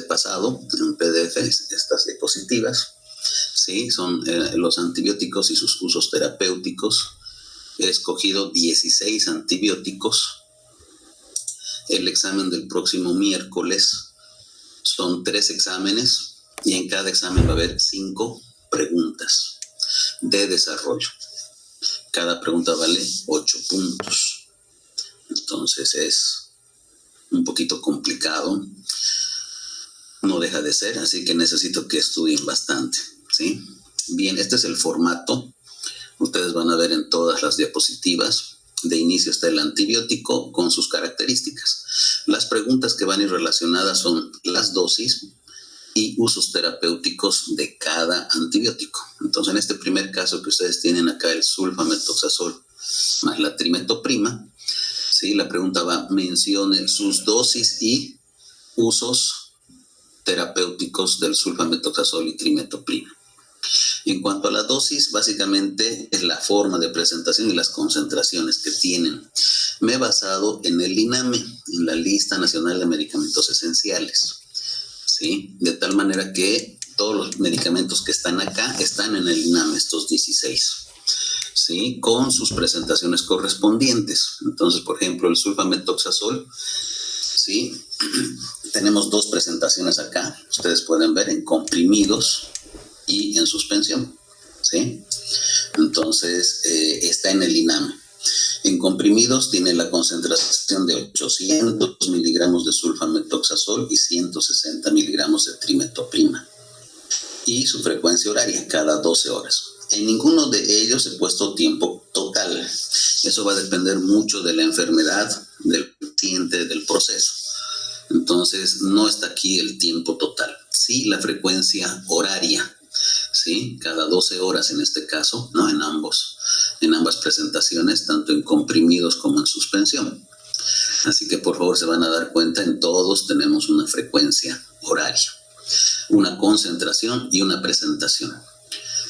pasado en PDF estas diapositivas. Sí, son los antibióticos y sus usos terapéuticos. He escogido 16 antibióticos. El examen del próximo miércoles son 3 exámenes y en cada examen va a haber 5 preguntas de desarrollo. Cada pregunta vale 8 puntos. Entonces es un poquito complicado. No deja de ser, así que necesito que estudien bastante, ¿sí? Bien, este es el formato. Ustedes van a ver en todas las diapositivas. De inicio está el antibiótico con sus características. Las preguntas que van a ir relacionadas son las dosis y usos terapéuticos de cada antibiótico. Entonces, en este primer caso que ustedes tienen acá, el sulfamethoxazol más la trimetoprima, ¿sí? La pregunta va, mencione sus dosis y usos terapéuticos del sulfamethoxazol y trimetoprima. En cuanto a la dosis, básicamente es la forma de presentación y las concentraciones que tienen. Me he basado en el INAME, en la Lista Nacional de Medicamentos Esenciales, ¿sí? De tal manera que todos los medicamentos que están acá están en el INAME, estos 16, ¿sí? Con sus presentaciones correspondientes. Entonces, por ejemplo, el sulfamethoxazol, ¿sí? Tenemos 2 presentaciones acá. Ustedes pueden ver en comprimidos y en suspensión, ¿sí? Entonces, está en el INAME. En comprimidos tiene la concentración de 800 miligramos de sulfamethoxazol y 160 miligramos de trimetoprima. Y su frecuencia horaria, cada 12 horas. En ninguno de ellos he puesto tiempo total. Eso va a depender mucho de la enfermedad, del paciente, del proceso. Entonces, no está aquí el tiempo total. Sí, la frecuencia horaria, ¿sí? Cada 12 horas en este caso, ¿no? En ambas presentaciones, tanto en comprimidos como en suspensión. Así que, por favor, se van a dar cuenta, en todos tenemos una frecuencia horaria, una concentración y una presentación,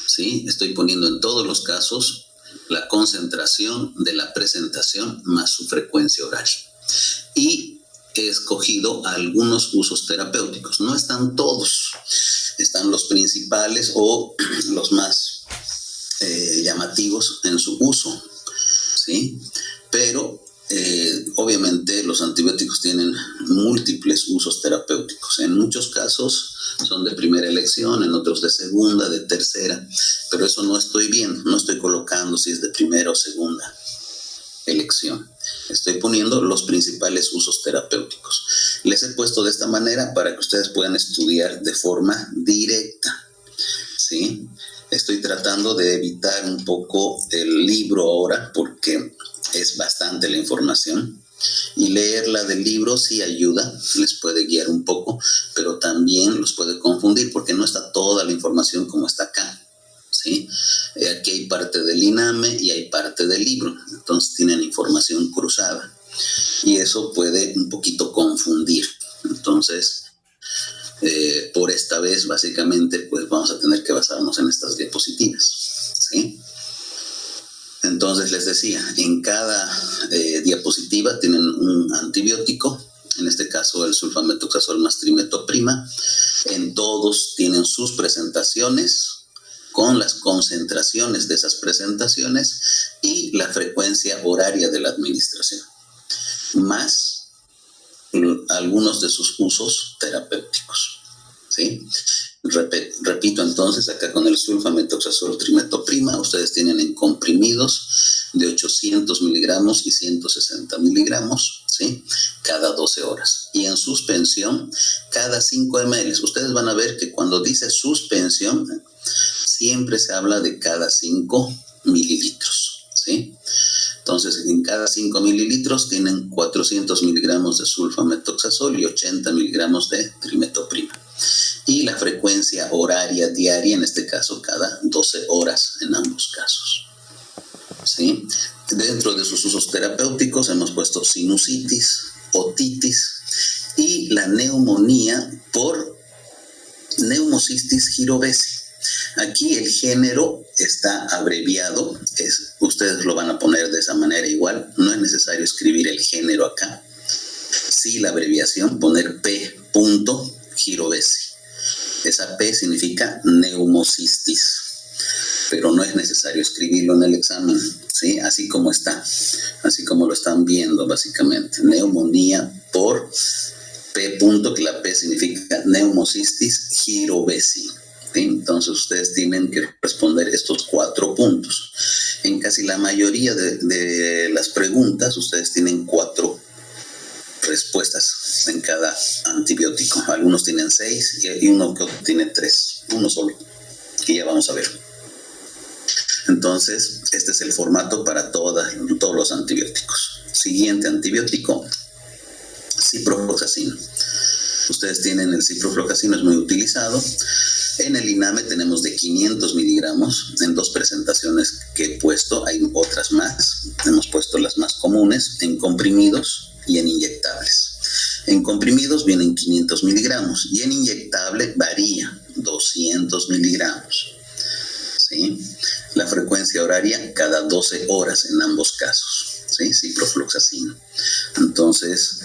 ¿sí? Estoy poniendo en todos los casos la concentración de la presentación más su frecuencia horaria. Y he escogido algunos usos terapéuticos. No están todos, están los principales o los más llamativos en su uso, ¿sí? Pero obviamente los antibióticos tienen múltiples usos terapéuticos. En muchos casos son de primera elección, en otros de segunda, de tercera, pero eso no estoy viendo, no estoy colocando si es de primera o segunda elección. Estoy poniendo los principales usos terapéuticos. Les he puesto de esta manera para que ustedes puedan estudiar de forma directa, ¿sí? Estoy tratando de evitar un poco el libro ahora porque es bastante la información. Y leerla del libro sí ayuda, les puede guiar un poco, pero también los puede confundir porque no está toda la información como está acá, ¿sí? Aquí hay parte del INAME y hay parte del libro, entonces tienen información cruzada y eso puede un poquito confundir. Entonces, por esta vez básicamente pues vamos a tener que basarnos en estas diapositivas, ¿sí? Entonces les decía, en cada diapositiva tienen un antibiótico, en este caso el sulfamethoxazol más trimetoprima. En todos tienen sus presentaciones con las concentraciones de esas presentaciones y la frecuencia horaria de la administración, más algunos de sus usos terapéuticos, ¿sí? Repito entonces, acá con el sulfamethoxazol trimetoprima, ustedes tienen en comprimidos de 800 miligramos y 160 miligramos, ¿sí? Cada 12 horas. Y en suspensión, cada 5 ml. Ustedes van a ver que cuando dice suspensión, siempre se habla de cada 5 mililitros, ¿sí? Entonces, en cada 5 mililitros tienen 400 miligramos de sulfamethoxazol y 80 miligramos de trimetoprima. Y la frecuencia horaria diaria, en este caso, cada 12 horas en ambos casos, ¿sí? Dentro de sus usos terapéuticos hemos puesto sinusitis, otitis y la neumonía por Pneumocystis jirovesi. Aquí el género está abreviado, ustedes lo van a poner de esa manera igual, no es necesario escribir el género acá. Sí, la abreviación, poner P. Girovesi. Esa P significa neumocistis, pero no es necesario escribirlo en el examen, ¿sí? Así como está, así como lo están viendo básicamente. Neumonía por P punto, que la P significa neumocistis girovesi. ¿Sí? Entonces ustedes tienen que responder estos 4 puntos. En casi la mayoría de las preguntas ustedes tienen 4 respuestas en cada antibiótico. Algunos tienen 6 y uno que tiene 3, uno solo, que ya vamos a ver. Entonces, este es el formato para todos los antibióticos. Siguiente antibiótico, ciprofloxacino. Ustedes tienen el ciprofloxacino, es muy utilizado. En el INAME tenemos de 500 miligramos en 2 presentaciones que he puesto. Hay otras más, hemos puesto las más comunes, en comprimidos y en inyectables. En comprimidos vienen 500 miligramos y en inyectable varía, 200 miligramos. ¿Sí? La frecuencia horaria cada 12 horas en ambos casos, ¿sí? Ciprofloxacino. Entonces,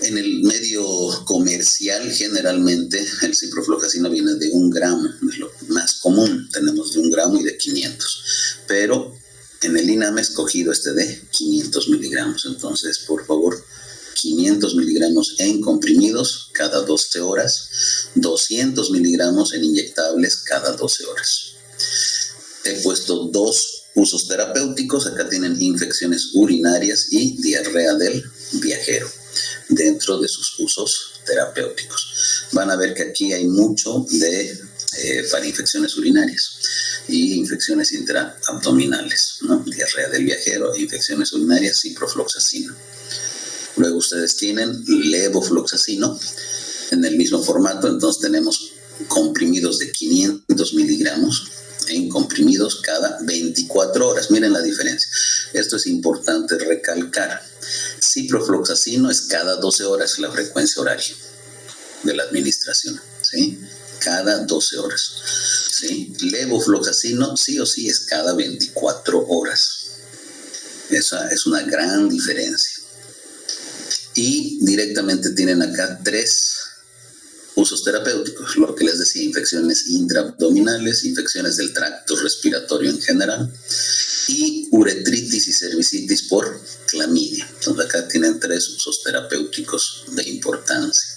en el medio comercial generalmente el ciprofloxacino viene de 1 gramo, es lo más común, tenemos de 1 gramo y de 500, pero en el INAME he escogido este de 500 miligramos, entonces por favor 500 miligramos en comprimidos cada 12 horas, 200 miligramos en inyectables cada 12 horas. He puesto 2 usos terapéuticos, acá tienen infecciones urinarias y diarrea del viajero dentro de sus usos terapéuticos. Van a ver que aquí hay mucho para infecciones urinarias y infecciones intraabdominales, ¿no? Diarrea del viajero, infecciones urinarias, ciprofloxacino. Luego ustedes tienen levofloxacino en el mismo formato, entonces tenemos comprimidos de 500 miligramos en comprimidos cada 24 horas. Miren la diferencia. Esto es importante recalcar. Ciprofloxacino es cada 12 horas la frecuencia horaria de la administración, ¿sí? Cada 12 horas, ¿sí? Levofloxacino sí o sí es cada 24 horas. Esa es una gran diferencia. Y directamente tienen acá 3 usos terapéuticos, lo que les decía, infecciones intraabdominales, infecciones del tracto respiratorio en general, y uretritis y cervicitis por clamidia. Entonces acá tienen 3 usos terapéuticos de importancia.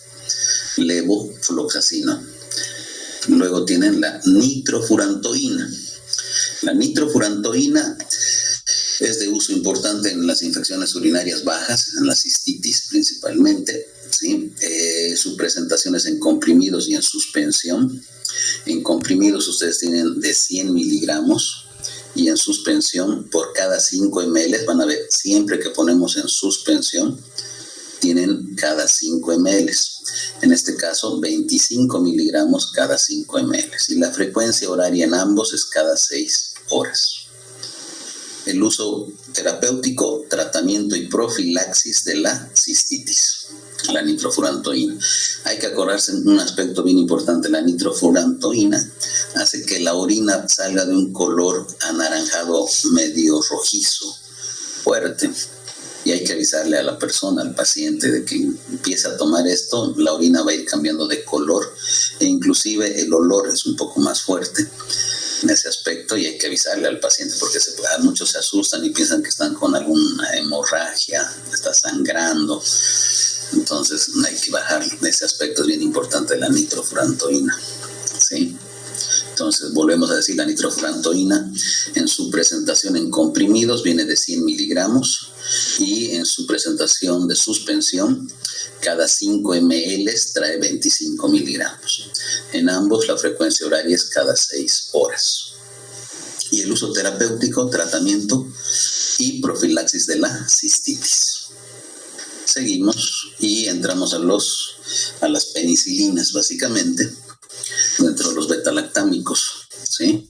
Levofloxacino. Luego tienen la nitrofurantoína. La nitrofurantoína es de uso importante en las infecciones urinarias bajas, en la cistitis principalmente, ¿sí? Su presentación es en comprimidos y en suspensión. En comprimidos ustedes tienen de 100 miligramos y en suspensión por cada 5 ml. Van a ver, siempre que ponemos en suspensión, tienen cada 5 ml. En este caso, 25 miligramos cada 5 ml. Y la frecuencia horaria en ambos es cada 6 horas. El uso terapéutico, tratamiento y profilaxis de la cistitis, la nitrofurantoína. Hay que acordarse en un aspecto bien importante. La nitrofurantoína hace que la orina salga de un color anaranjado medio rojizo, fuerte. Y hay que avisarle a la persona, al paciente, de que empieza a tomar esto, la orina va a ir cambiando de color e inclusive el olor es un poco más fuerte en ese aspecto, y hay que avisarle al paciente porque muchos se asustan y piensan que están con alguna hemorragia, está sangrando. Entonces hay que bajar ese aspecto, es bien importante la nitrofurantoína, ¿sí? Entonces volvemos a decir, la nitrofurantoína en su presentación en comprimidos viene de 100 miligramos y en su presentación de suspensión cada 5 ml trae 25 miligramos. En ambos la frecuencia horaria es cada 6 horas. Y el uso terapéutico, tratamiento y profilaxis de la cistitis. Seguimos y entramos a las penicilinas básicamente, dentro de los betalactámicos, ¿sí?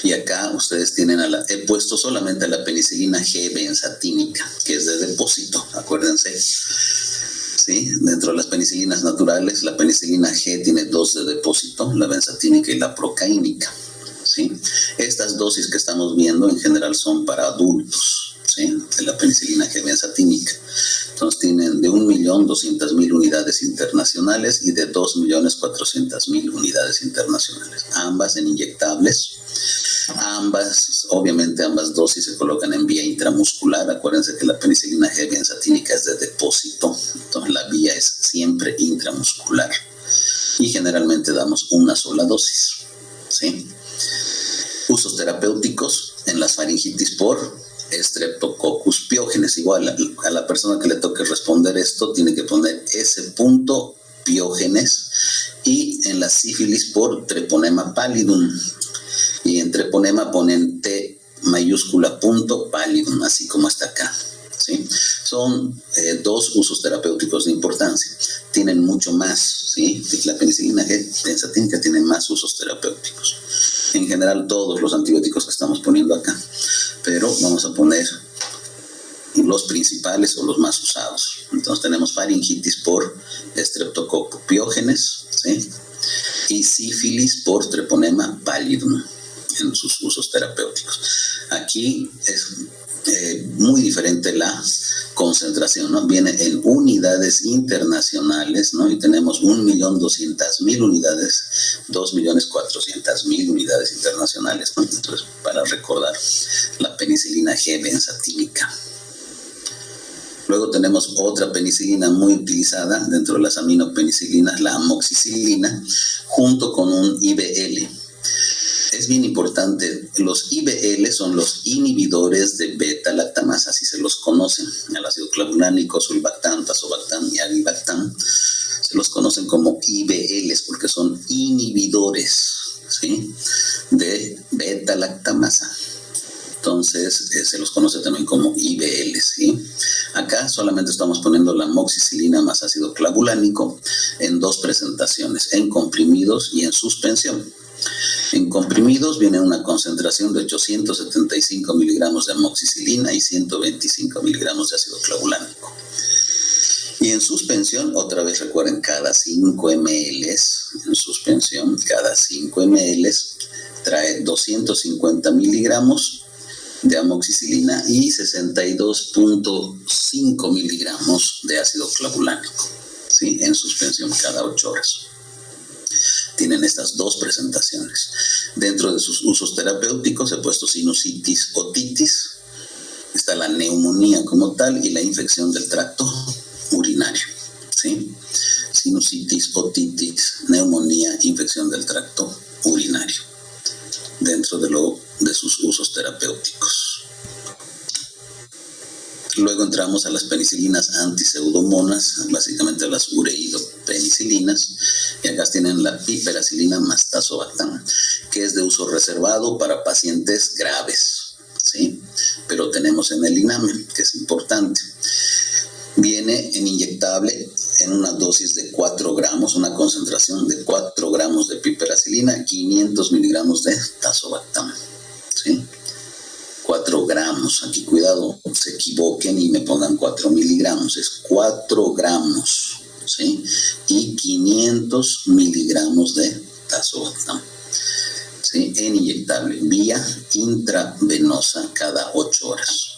Y acá ustedes tienen he puesto solamente a la penicilina G benzatínica, que es de depósito, acuérdense, ¿sí? Dentro de las penicilinas naturales, la penicilina G tiene 2 de depósito, la benzatínica y la procaínica, ¿sí? Estas dosis que estamos viendo en general son para adultos, ¿sí? De la penicilina G benzatínica. Entonces tienen de 1.200.000 unidades internacionales y de 2.400.000 unidades internacionales. Ambas en inyectables. Obviamente ambas dosis se colocan en vía intramuscular. Acuérdense que la penicilina G benzatínica es de depósito, entonces la vía es siempre intramuscular. Y generalmente damos una sola dosis, ¿sí? Usos terapéuticos en las faringitis por Streptococcus pyogenes. Igual a la persona que le toque responder esto tiene que poner ese punto piógenes, y en la sífilis por Treponema pallidum, y en treponema ponen T mayúscula punto pallidum, así como está acá, ¿sí? Son dos usos terapéuticos de importancia. Tienen mucho más, ¿sí? La penicilina G benzatínica tiene más usos terapéuticos. En general todos los antibióticos que estamos poniendo acá, pero vamos a poner los principales o los más usados. Entonces tenemos faringitis por Streptococcus pyogenes, ¿sí? Y sífilis por Treponema pallidum en sus usos terapéuticos. Aquí es muy diferente la concentración, ¿no? Viene en unidades internacionales, ¿no? Y tenemos 1.200.000 unidades, 2.400.000 unidades internacionales, ¿no? Entonces, para recordar la penicilina G benzatínica. Luego tenemos otra penicilina muy utilizada dentro de las aminopenicilinas, la amoxicilina, junto con un IBL. Es bien importante, los IBL son los inhibidores de beta-lactamasa, así se los conocen. El ácido clavulánico, sulbactam, tazobactam y avibactam se los conocen como IBLs porque son inhibidores, ¿sí?, de beta-lactamasa. Entonces se los conoce también como IBLs, ¿sí? Acá solamente estamos poniendo la amoxicilina más ácido clavulánico en dos presentaciones, en comprimidos y en suspensión. En comprimidos viene una concentración de 875 miligramos de amoxicilina y 125 miligramos de ácido clavulánico. Y en suspensión, otra vez recuerden, cada 5 ml, en suspensión, cada 5 ml trae 250 miligramos de amoxicilina y 62.5 miligramos de ácido clavulánico, ¿sí?, en suspensión cada 8 horas. Tienen estas dos presentaciones. Dentro de sus usos terapéuticos he puesto sinusitis, otitis, está la neumonía como tal y la infección del tracto urinario, ¿sí? Sinusitis, otitis, neumonía, infección del tracto urinario, dentro de sus usos terapéuticos. Luego entramos a las penicilinas antiseudomonas, básicamente las ureidopenicilinas, y acá tienen la piperacilina más tazobactam, que es de uso reservado para pacientes graves, ¿sí? Pero tenemos en el INAME, que es importante. Viene en inyectable en una dosis de 4 gramos, una concentración de 4 gramos de piperacilina, 500 miligramos de tazobactam, ¿sí? 4 gramos, aquí cuidado, se equivoquen y me pongan 4 miligramos, es 4 gramos, ¿sí? Y 500 miligramos de tazobactam, ¿sí? En inyectable, vía intravenosa cada 8 horas.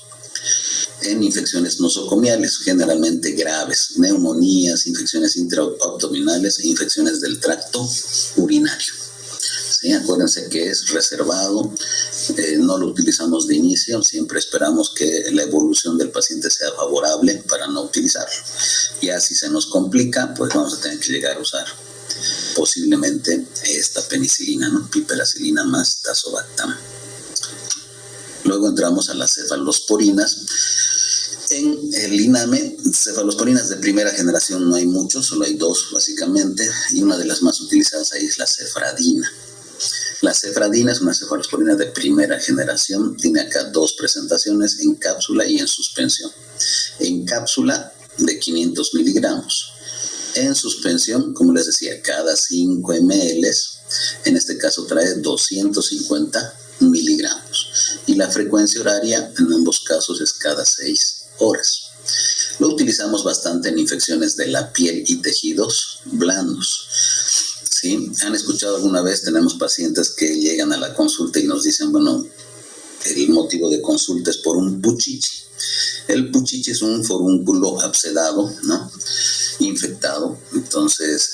En infecciones nosocomiales, generalmente graves, neumonías, infecciones intraabdominales e infecciones del tracto urinario. ¿Sí? Acuérdense que es reservado, no lo utilizamos de inicio, siempre esperamos que la evolución del paciente sea favorable para no utilizarlo. Ya si se nos complica, pues vamos a tener que llegar a usar posiblemente esta penicilina, ¿no? Piperacilina más tazobactam. Luego entramos a las cefalosporinas. En el INAME, cefalosporinas de primera generación no hay muchos, solo hay 2 básicamente, y una de las más utilizadas ahí es la cefradina. La cefradina es una cefalosporina de primera generación, tiene acá 2 presentaciones, en cápsula y en suspensión. En cápsula de 500 miligramos. En suspensión, como les decía, cada 5 ml, en este caso trae 250 miligramos. Y la frecuencia horaria en ambos casos es cada 6 horas. Lo utilizamos bastante en infecciones de la piel y tejidos blandos. ¿Sí? ¿Han escuchado alguna vez? Tenemos pacientes que llegan a la consulta y nos dicen, bueno, el motivo de consulta es por un puchichi. El puchiche es un forúnculo abscedado, ¿no? Infectado. Entonces,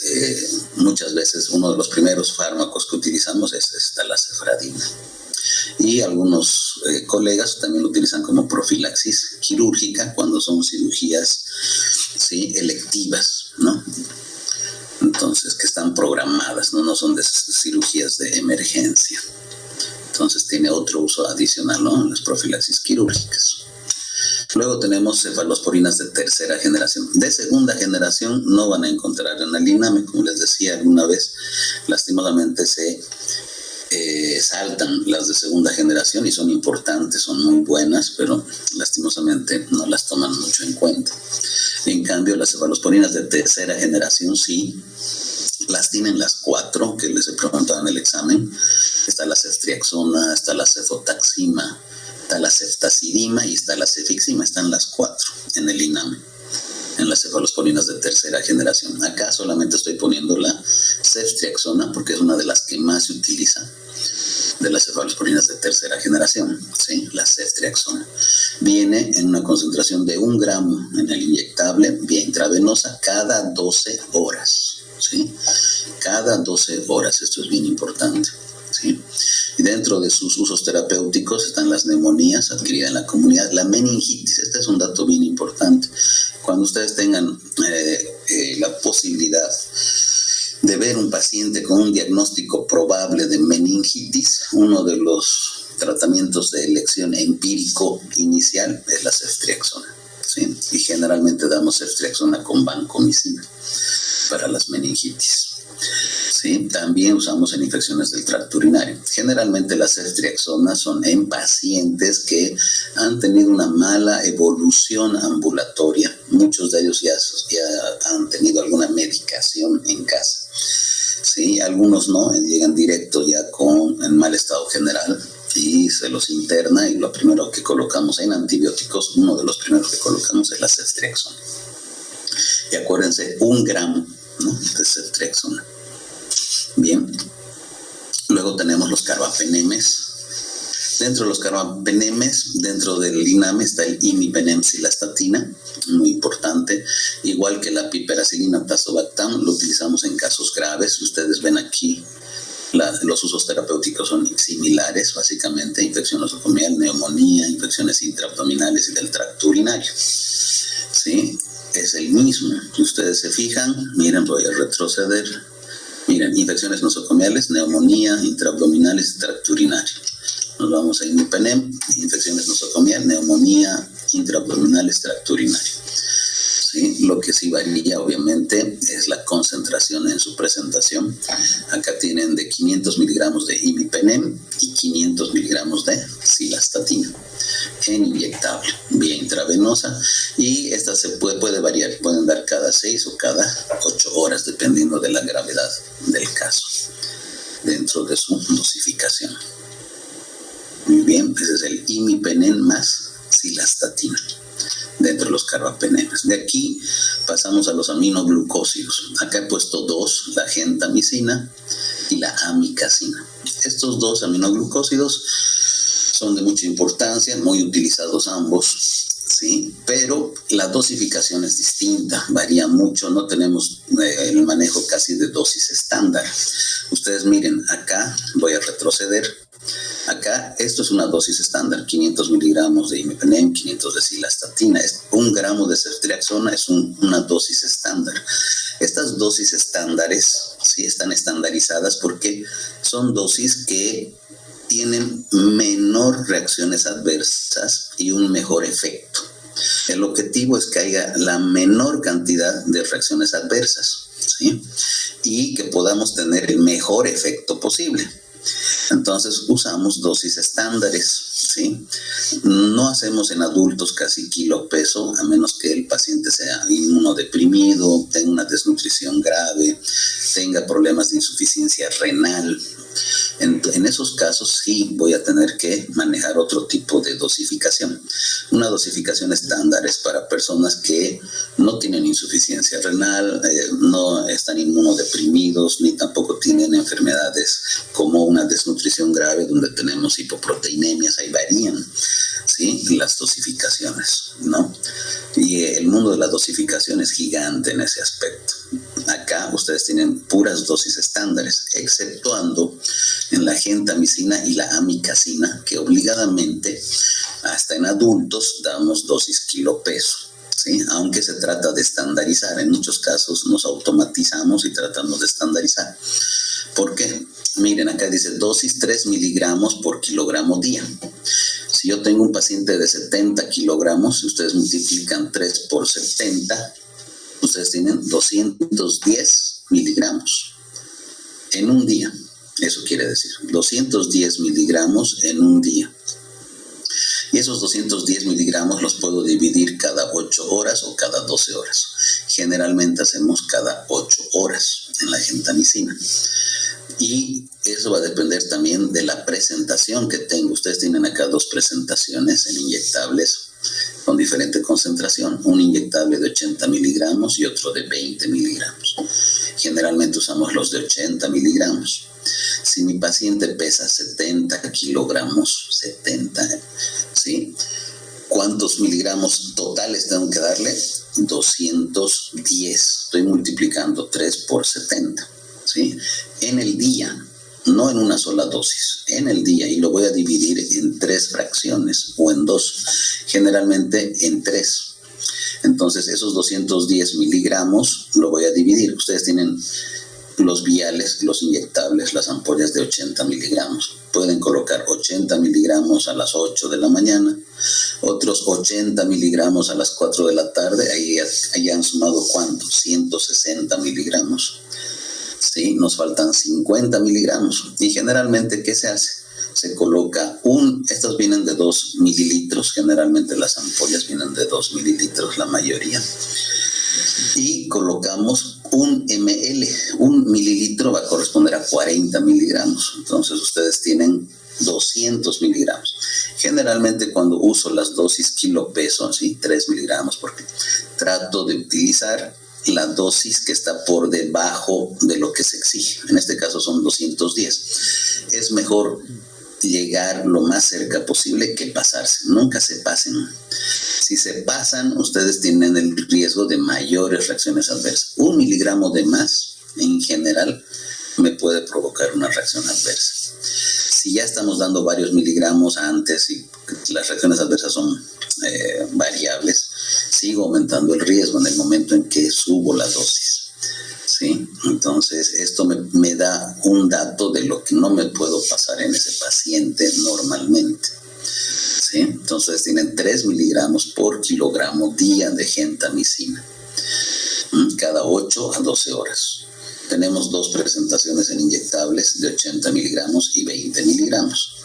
muchas veces uno de los primeros fármacos que utilizamos es la cefradina. Y algunos colegas también lo utilizan como profilaxis quirúrgica cuando son cirugías, ¿sí?, electivas, ¿no? Entonces, que están programadas, no son de cirugías de emergencia. Entonces tiene otro uso adicional, ¿no?, en las profilaxis quirúrgicas. Luego tenemos cefalosporinas de tercera generación. De segunda generación no van a encontrar en el INAME, como les decía alguna vez, lastimosamente se saltan las de segunda generación y son importantes, son muy buenas, pero lastimosamente no las toman mucho en cuenta. En cambio, las cefalosporinas de tercera generación sí las tienen las 4 que les he preguntado en el examen. Está la ceftriaxona, está la cefotaxima, está la ceftazidima y está la cefixima. Están las 4 en el INAME, en las cefalosporinas de tercera generación. Acá solamente estoy poniendo la ceftriaxona porque es una de las que más se utiliza de las cefalosporinas de tercera generación, ¿sí? La ceftriaxona. Viene en una concentración de 1 gramo en el inyectable vía intravenosa cada 12 horas, ¿sí? Cada 12 horas, esto es bien importante, ¿sí? Y dentro de sus usos terapéuticos están las neumonías adquiridas en la comunidad, la meningitis. Este es un dato bien importante. Cuando ustedes tengan la posibilidad de ver un paciente con un diagnóstico probable de meningitis, uno de los tratamientos de elección empírico inicial es la ceftriaxona, ¿sí? Y generalmente damos ceftriaxona con vancomicina para las meningitis, ¿sí? También usamos en infecciones del tracto urinario. Generalmente las ceftriaxonas son en pacientes que han tenido una mala evolución ambulatoria. Muchos de ellos ya han tenido alguna medicación en casa, ¿sí? Algunos no, llegan directo ya en mal estado general y se los interna, y lo primero que colocamos en antibióticos, uno de los primeros que colocamos es la ceftriaxona. Y acuérdense, 1 gramo, ¿no?, de ceftriaxona. Bien, luego tenemos los carbapenemes. Dentro de los carbapenemes, dentro del INAME está el imipenem cilastatina, muy importante, igual que la piperacilina tazobactam, lo utilizamos en casos graves. Ustedes ven aquí los usos terapéuticos son similares, básicamente: infección nosocomial, neumonía, infecciones intraabdominales y del tracto urinario, ¿sí? Es el mismo. Si ustedes se fijan, miren, voy a retroceder. Miren, infecciones nosocomiales, neumonía, intraabdominales y tracto urinario. Nos vamos a imipenem, infecciones nosocomial, neumonía, intraabdominales, tracto urinario. ¿Sí? Lo que sí varía, obviamente, es la concentración en su presentación. Acá tienen de 500 miligramos de imipenem y 500 miligramos de cilastatina en inyectable, vía intravenosa, y esta se puede variar, pueden dar cada 6 o cada 8 horas, dependiendo de la gravedad del caso, dentro de su dosificación. Muy bien, ese es el imipenem más cilastatina dentro de los carbapenemes. De aquí pasamos a los aminoglucósidos. Acá he puesto 2, la gentamicina y la amicacina. Estos 2 aminoglucósidos son de mucha importancia, muy utilizados ambos, ¿sí? Pero la dosificación es distinta, varía mucho, no tenemos el manejo casi de dosis estándar. Ustedes miren, acá voy a retroceder. Acá esto es una dosis estándar: 500 miligramos de imipenem, 500 de cilastatina. 1 gramo de ceftriaxona es una dosis estándar. Estas dosis estándares sí están estandarizadas porque son dosis que tienen menor reacciones adversas y un mejor efecto. El objetivo es que haya la menor cantidad de reacciones adversas, ¿sí?, y que podamos tener el mejor efecto posible. Entonces usamos dosis estándares, ¿sí? No hacemos en adultos casi kilo-peso, a menos que el paciente sea inmunodeprimido, tenga una desnutrición grave, tenga problemas de insuficiencia renal. En esos casos sí voy a tener que manejar otro tipo de dosificación. Una dosificación estándar es para personas que no tienen insuficiencia renal, no están inmunodeprimidos, ni tampoco tienen enfermedades como una desnutrición grave donde tenemos hipoproteinemias. Ahí varían, ¿sí? Las dosificaciones, ¿no? Y el mundo de la dosificación es gigante en ese aspecto. Acá ustedes tienen puras dosis estándares, exceptuando en la gentamicina y la amikacina, que obligadamente, hasta en adultos, damos dosis kilopeso, ¿sí? Aunque se trata de estandarizar. En muchos casos nos automatizamos y tratamos de estandarizar. ¿Por qué? Miren, acá dice dosis 3 miligramos por kilogramo día. Si yo tengo un paciente de 70 kilogramos, si ustedes multiplican 3 por 70, ustedes tienen 210 miligramos en un día. Eso quiere decir 210 miligramos en un día. Y esos 210 miligramos los puedo dividir cada 8 horas o cada 12 horas. Generalmente hacemos cada 8 horas en la gentamicina. Y eso va a depender también de la presentación que tengo. Ustedes tienen acá 2 presentaciones en inyectables con diferente concentración. Un inyectable de 80 miligramos y otro de 20 miligramos. Generalmente usamos los de 80 miligramos. Si mi paciente pesa 70 kilogramos, 70, ¿sí? ¿Cuántos miligramos totales tengo que darle? 210. Estoy multiplicando 3 por 70. ¿Sí? En el día, no en una sola dosis, en el día, y lo voy a dividir en 3 fracciones o en 2, generalmente en 3. Entonces esos 210 miligramos lo voy a dividir. Ustedes tienen los viales, los inyectables, las ampollas de 80 miligramos. Pueden colocar 80 miligramos a las 8 de la mañana, otros 80 miligramos a las 4 de la tarde, ahí han sumado ¿cuánto? 160 miligramos. ¿Sí? Nos faltan 50 miligramos. Y generalmente, ¿qué se hace? Se coloca estos vienen de 2 mililitros, generalmente las ampollas vienen de 2 mililitros, la mayoría. Y colocamos 1 ml, 1 mililitro va a corresponder a 40 miligramos. Entonces ustedes tienen 200 miligramos. Generalmente cuando uso las dosis kilopeso, ¿sí? 3 miligramos, porque trato de utilizar la dosis que está por debajo de lo que se exige. En este caso son 210. Es mejor llegar lo más cerca posible que pasarse. Nunca se pasen. Si se pasan, ustedes tienen el riesgo de mayores reacciones adversas. 1 miligramo de más, en general, me puede provocar una reacción adversa. Si ya estamos dando varios miligramos antes y las reacciones adversas son variables, sigo aumentando el riesgo en el momento en que subo la dosis, ¿sí? Entonces, esto me da un dato de lo que no me puedo pasar en ese paciente normalmente, ¿sí? Entonces, tienen 3 miligramos por kilogramo día de gentamicina, cada 8 a 12 horas. Tenemos 2 presentaciones en inyectables de 80 miligramos y 20 miligramos.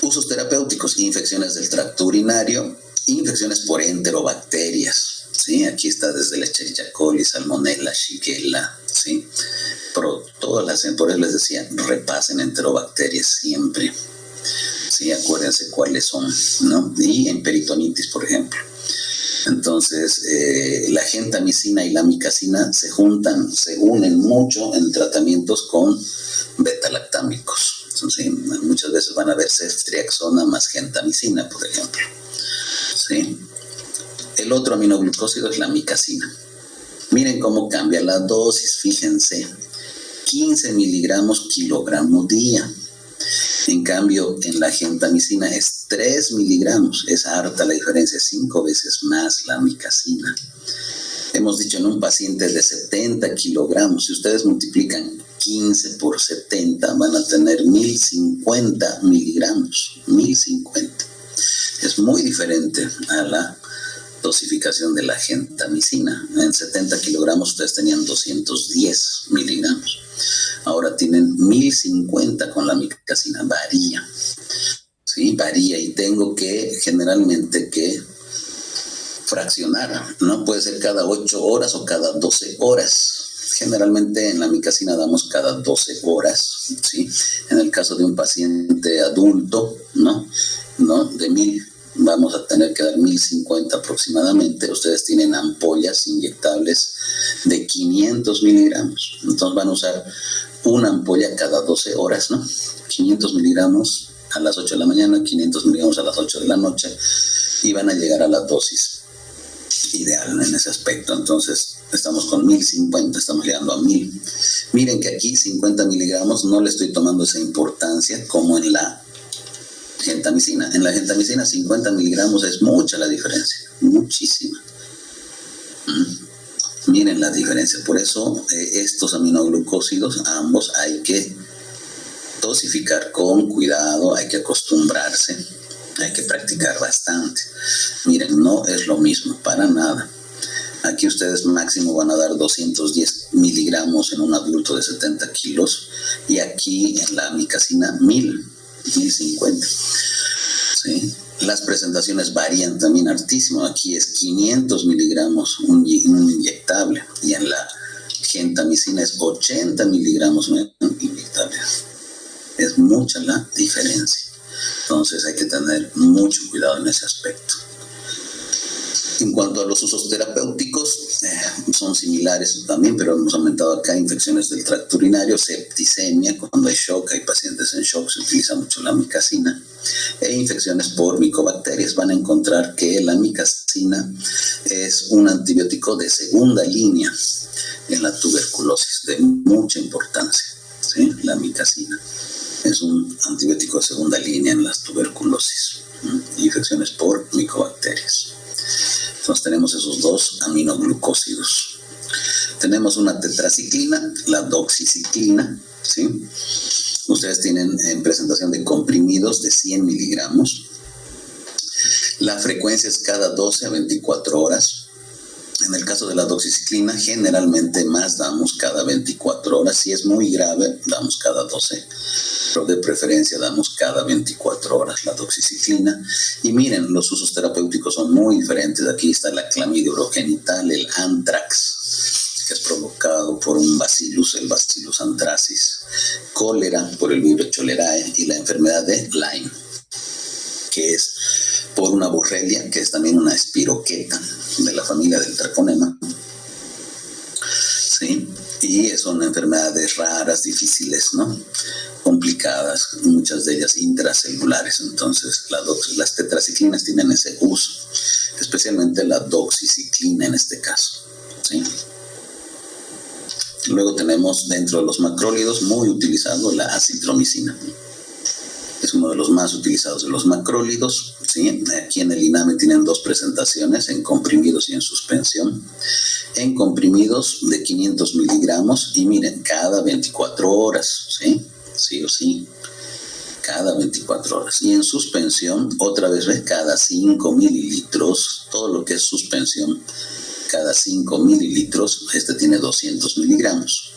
Usos terapéuticos: infecciones del tracto urinario, infecciones por enterobacterias, ¿sí? Aquí está desde la Escherichia coli, Salmonella, Shigella, ¿sí? Por eso les decía, repasen enterobacterias siempre, ¿sí? Acuérdense cuáles son, ¿no? Y en peritonitis, por ejemplo. Entonces, la gentamicina y la amikacina se unen mucho en tratamientos con betalactámicos. ¿Sí? Muchas veces van a ver ceftriaxona más gentamicina, por ejemplo, ¿sí? El otro aminoglucósido es la amikacina. Miren cómo cambia la dosis, fíjense, 15 miligramos kilogramo día. En cambio, en la gentamicina es 3 miligramos, es harta la diferencia, 5 veces más la amikacina. Hemos dicho en un paciente de 70 kilogramos, si ustedes multiplican 15 por 70, van a tener 1050 miligramos, 1050. Es muy diferente a la dosificación de la gentamicina. En 70 kilogramos ustedes tenían 210 miligramos. Ahora tienen 1050 con la amikacina. Varía, ¿sí? Varía, y tengo que generalmente fraccionar, ¿no? Puede ser cada 8 horas o cada 12 horas. Generalmente en la amikacina damos cada 12 horas, ¿sí? En el caso de un paciente adulto, ¿no? De 1000, vamos a tener que dar 1050 aproximadamente. Ustedes tienen ampollas inyectables de 500 miligramos. Entonces van a usar una ampolla cada 12 horas, ¿no? 500 miligramos a las 8 de la mañana, 500 miligramos a las 8 de la noche, y van a llegar a la dosis ideal en ese aspecto. Entonces estamos con 1050, estamos llegando a 1000. Miren que aquí 50 miligramos no le estoy tomando esa importancia como en la gentamicina. En la gentamicina 50 miligramos es mucha la diferencia, muchísima. Miren la diferencia. Por eso estos aminoglucósidos ambos hay que dosificar con cuidado, hay que acostumbrarse, hay que practicar bastante. Miren, no es lo mismo, para nada. Aquí ustedes máximo van a dar 210 miligramos en un adulto de 70 kilos y aquí en la amicacina 1050. ¿Sí? Las presentaciones varían también hartísimo. Aquí es 500 miligramos un inyectable y en la gentamicina es 80 miligramos un inyectable. Es mucha la diferencia. Entonces hay que tener mucho cuidado en ese aspecto. En cuanto a los usos terapéuticos, son similares también, pero hemos aumentado acá infecciones del tracto urinario, septicemia, cuando hay shock, hay pacientes en shock, se utiliza mucho la amicacina, e infecciones por micobacterias. Van a encontrar que la amicacina es un antibiótico de segunda línea en la tuberculosis, de mucha importancia, ¿sí? La amicacina es un antibiótico de segunda línea en las tuberculosis, infecciones por micobacterias. Entonces tenemos esos dos aminoglucósidos. Tenemos una tetraciclina, la doxiciclina, ¿sí? Ustedes tienen en presentación de comprimidos de 100 miligramos. La frecuencia es cada 12 a 24 horas. En el caso de la doxiciclina, generalmente más damos cada 24 horas. Si es muy grave, damos cada 12. Pero de preferencia damos cada 24 horas la doxiciclina. Y miren, los usos terapéuticos son muy diferentes. Aquí está la clamidia urogenital, el anthrax, que es provocado por un bacillus, el bacillus anthracis, cólera por el Vibrio cholerae y la enfermedad de Lyme, que es por una borrelia, que es también una espiroqueta de la familia del treponema, ¿sí? Y son enfermedades raras, difíciles, ¿no? Complicadas, muchas de ellas intracelulares. Entonces las tetraciclinas tienen ese uso, especialmente la doxiciclina en este caso, ¿sí? Luego tenemos dentro de los macrólidos muy utilizado la acitromicina. Es uno de los más utilizados de los macrólidos, ¿sí? Aquí en el INAME tienen dos presentaciones, en comprimidos y en suspensión. En comprimidos de 500 miligramos y miren, cada 24 horas, ¿sí? Sí o sí, cada 24 horas. Y en suspensión, otra vez, ¿ves? Cada 5 mililitros, todo lo que es suspensión, cada 5 mililitros, este tiene 200 miligramos.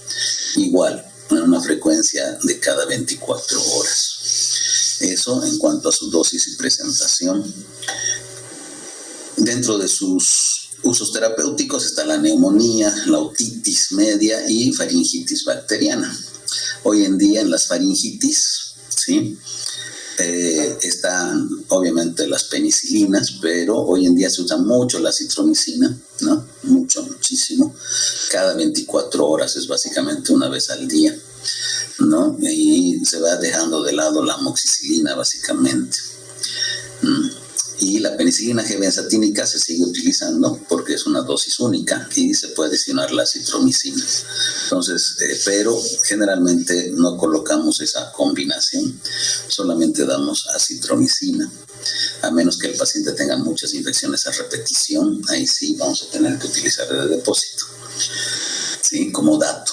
Igual, en una frecuencia de cada 24 horas. Eso en cuanto a su dosis y presentación. Dentro de sus usos terapéuticos está la neumonía, la otitis media y faringitis bacteriana. Hoy en día en las faringitis, ¿sí? Están obviamente las penicilinas, pero hoy en día se usa mucho la acitromicina, ¿no? Muchísimo. Cada 24 horas es básicamente una vez al día, ¿no? Y se va dejando de lado la amoxicilina básicamente. Y la penicilina G-benzatínica se sigue utilizando porque es una dosis única y se puede adicionar la acitromicina. Entonces, pero generalmente no colocamos esa combinación, solamente damos acitromicina, a menos que el paciente tenga muchas infecciones a repetición, ahí sí vamos a tener que utilizar el depósito, ¿sí? Como dato.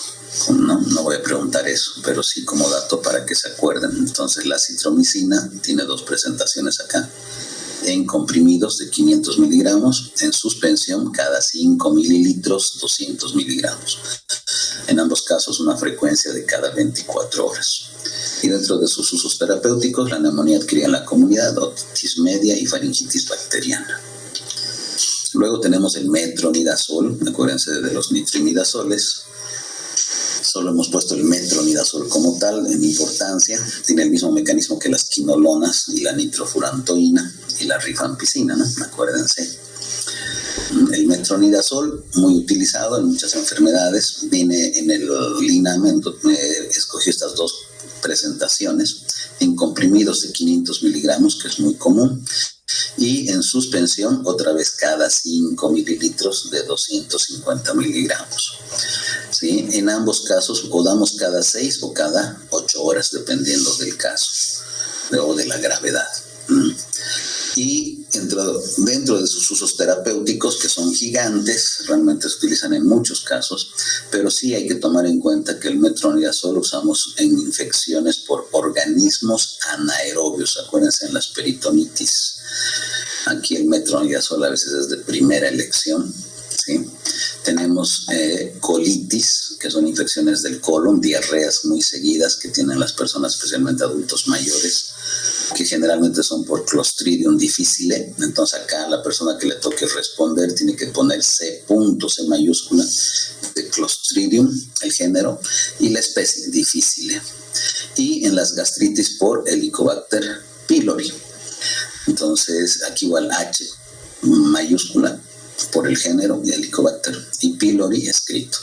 No voy a preguntar eso, pero sí como dato para que se acuerden. Entonces la acitromicina tiene dos presentaciones acá, en comprimidos de 500 miligramos, en suspensión cada 5 mililitros, 200 miligramos. En ambos casos una frecuencia de cada 24 horas. Y dentro de sus usos terapéuticos, la neumonía adquirida en la comunidad, otitis media y faringitis bacteriana. Luego tenemos el metronidazol, acuérdense de los nitrimidazoles. Solo hemos puesto el metronidazol como tal en importancia. Tiene el mismo mecanismo que las quinolonas y la nitrofurantoína y la rifampicina, ¿no? Acuérdense. El metronidazol, muy utilizado en muchas enfermedades, viene en el INAME, escogió estas dos presentaciones, en comprimidos de 500 miligramos, que es muy común, y en suspensión otra vez cada 5 mililitros de 250 miligramos. ¿Sí? En ambos casos o damos cada 6 o cada 8 horas, dependiendo del caso o de la gravedad. Y dentro de sus usos terapéuticos, que son gigantes, realmente se utilizan en muchos casos, pero sí hay que tomar en cuenta que el metronidazol lo usamos en infecciones por organismos anaerobios. Acuérdense en las peritonitis. Aquí el metronidazol a veces es de primera elección, ¿sí? Tenemos colitis, que son infecciones del colon, diarreas muy seguidas que tienen las personas, especialmente adultos mayores, que generalmente son por Clostridium difficile. Entonces acá la persona que le toque responder tiene que poner C mayúscula de Clostridium, el género, y la especie difficile. Y en las gastritis por Helicobacter pylori. Entonces aquí igual H mayúscula por el género de Helicobacter y pylori escrito.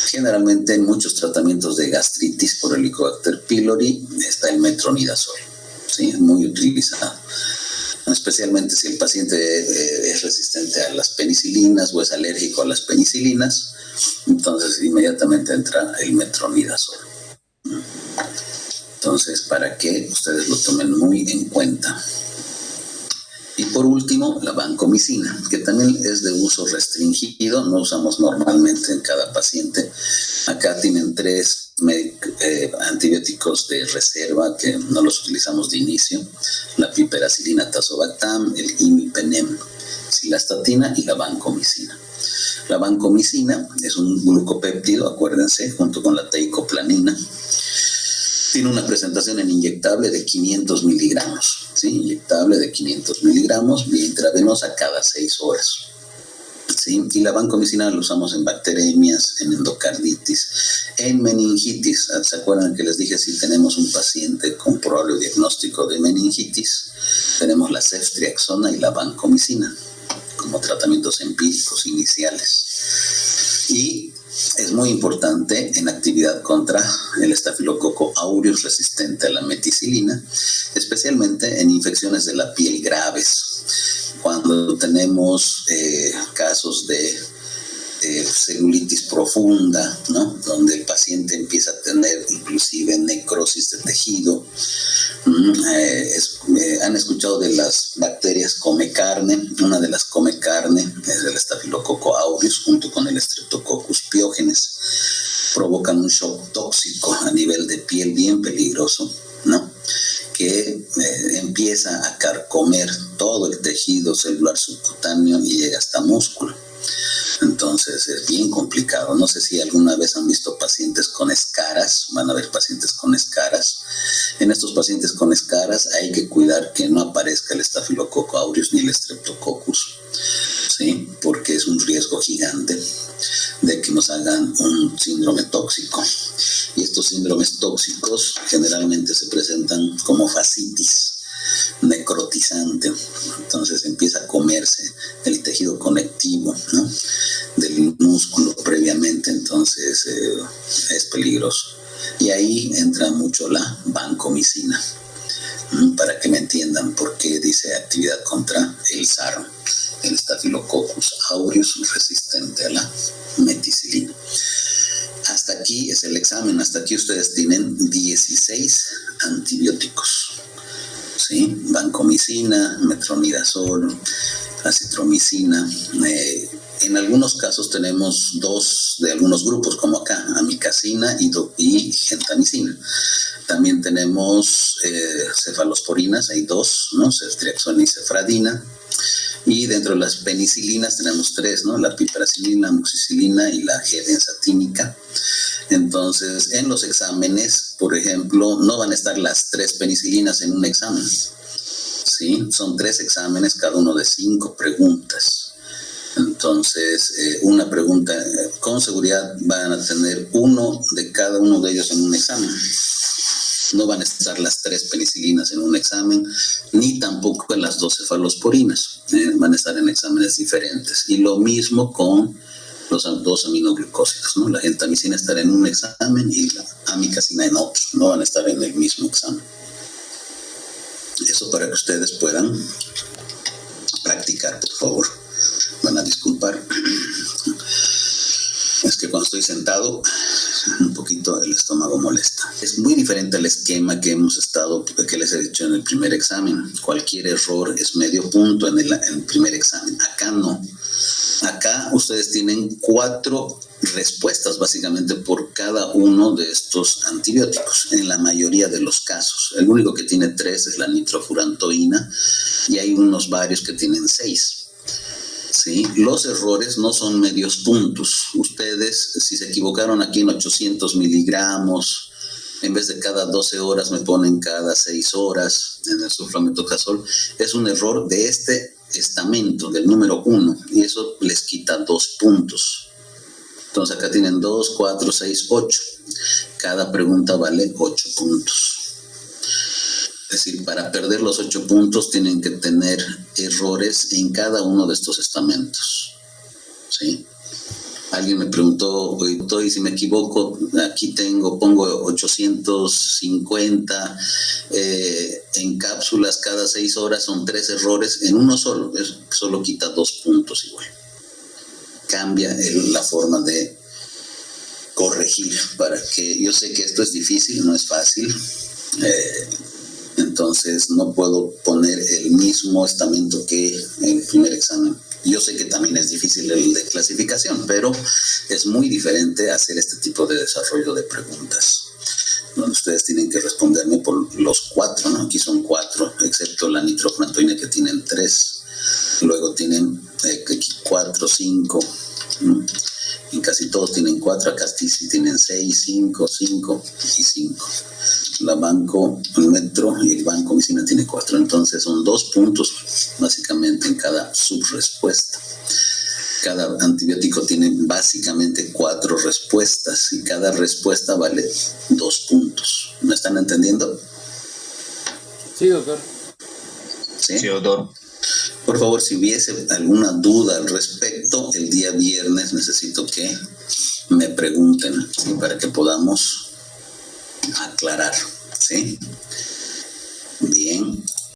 Generalmente en muchos tratamientos de gastritis por Helicobacter pylori está el metronidazol. ¿Sí? Es muy utilizado, especialmente si el paciente es resistente a las penicilinas o es alérgico a las penicilinas, entonces inmediatamente entra el metronidazol. Entonces, para que ustedes lo tomen muy en cuenta. Y por último, la vancomicina, que también es de uso restringido, no usamos normalmente en cada paciente. Acá tienen 3 antibióticos de reserva que no los utilizamos de inicio: la piperacilina tazobactam, el imipenem, cilastatina y la vancomicina. La vancomicina es un glucopéptido, acuérdense, junto con la teicoplanina. Tiene una presentación en inyectable de 500 miligramos, ¿sí? Inyectable de 500 miligramos, vía intravenosa cada 6 horas. ¿Sí? Y la vancomicina la usamos en bacteremias, en endocarditis, en meningitis. ¿Se acuerdan que les dije si tenemos un paciente con probable diagnóstico de meningitis? Tenemos la ceftriaxona y la vancomicina como tratamientos empíricos iniciales. Y es muy importante en actividad contra el estafilococo aureus resistente a la meticilina, especialmente en infecciones de la piel graves. Cuando tenemos casos de celulitis profunda, ¿no? Donde el paciente empieza a tener inclusive necrosis de tejido. Han escuchado de las bacterias come carne. Una de las come carne es el estafilococo aureus junto con el Streptococcus pyogenes. Provocan un shock tóxico a nivel de piel bien peligroso, ¿no? Que empieza a carcomer todo el tejido celular subcutáneo y llega hasta músculo. Entonces es bien complicado. No sé si alguna vez han visto pacientes con escaras. Van a ver pacientes con escaras. En estos pacientes con escaras hay que cuidar que no aparezca el estafilococo aureus ni el Streptococcus, ¿sí? Porque es un riesgo gigante de que nos hagan un síndrome tóxico. Y estos síndromes tóxicos generalmente se presentan como fascitis necrotizante. Entonces empieza a comerse el tejido conectivo, ¿no? Del músculo previamente. Entonces es peligroso. Y ahí entra mucho la vancomicina, para que me entiendan por qué dice actividad contra el SARM, el Staphylococcus aureus resistente a la meticilina. Hasta aquí es el examen. Hasta aquí ustedes tienen 16 antibióticos, ¿sí? Vancomicina, metronidazol, acitromicina. En algunos casos tenemos 2 de algunos grupos, como acá, amikacina y gentamicina. También tenemos cefalosporinas, hay 2, ¿no? Ceftriaxona y cefradina. Y dentro de las penicilinas tenemos 3, ¿no? La piperacilina, amoxicilina y la G-benzatínica. Entonces, en los exámenes, por ejemplo, no van a estar las 3 penicilinas en un examen, ¿sí? Son 3 exámenes, cada uno de 5 preguntas. Entonces, una pregunta, con seguridad van a tener uno de cada uno de ellos en un examen. No van a estar las 3 penicilinas en un examen, ni tampoco en las 2 cefalosporinas. Van a estar en exámenes diferentes. Y lo mismo con los 2 aminoglucósidos, ¿no? La gentamicina estará en un examen y la amikacina en otro. No van a estar en el mismo examen. Eso para que ustedes puedan practicar, por favor. Van a disculpar. Es que cuando estoy sentado, un poquito el estómago molesta. Es muy diferente al esquema que les he dicho en el primer examen. Cualquier error es medio punto en el primer examen. Acá no. Acá ustedes tienen 4 respuestas básicamente por cada uno de estos antibióticos, en la mayoría de los casos. El único que tiene 3 es la nitrofurantoína y hay unos varios que tienen 6. ¿Sí? Los errores no son medios puntos. Ustedes, si se equivocaron aquí en 800 miligramos, en vez de cada 12 horas me ponen cada 6 horas en el sulfametocazol, es un error de este estamento, del número 1, y eso les quita 2 puntos. Entonces acá tienen 2, 4, 6, 8. Cada pregunta vale 8 puntos. Es decir, para perder los 8 puntos tienen que tener errores en cada uno de estos estamentos. ¿Sí? Alguien me preguntó, y si me equivoco, aquí pongo 850 en cápsulas cada 6 horas, son 3 errores en uno solo. Eso solo quita 2 puntos igual. Cambia la forma de corregir para que, yo sé que esto es difícil, no es fácil, entonces no puedo poner el mismo estamento que en el primer examen. Yo sé que también es difícil el de clasificación, pero es muy diferente hacer este tipo de desarrollo de preguntas, donde ustedes tienen que responderme por los 4, ¿no? Aquí son 4, excepto la nitrofurantoína que tienen 3. Luego tienen 4, 5, ¿no? En casi todos tienen 4, acá sí tienen 6, 5, 5 y 5. La banco, el metro y el banco medicina tiene 4. Entonces son 2 puntos básicamente en cada subrespuesta. Cada antibiótico tiene básicamente 4 respuestas y cada respuesta vale 2 puntos. ¿Me están entendiendo? Sí, doctor. Sí, doctor. Por favor, si hubiese alguna duda al respecto, el día viernes necesito que me pregunten, ¿sí? Para que podamos aclarar, ¿sí? Bien,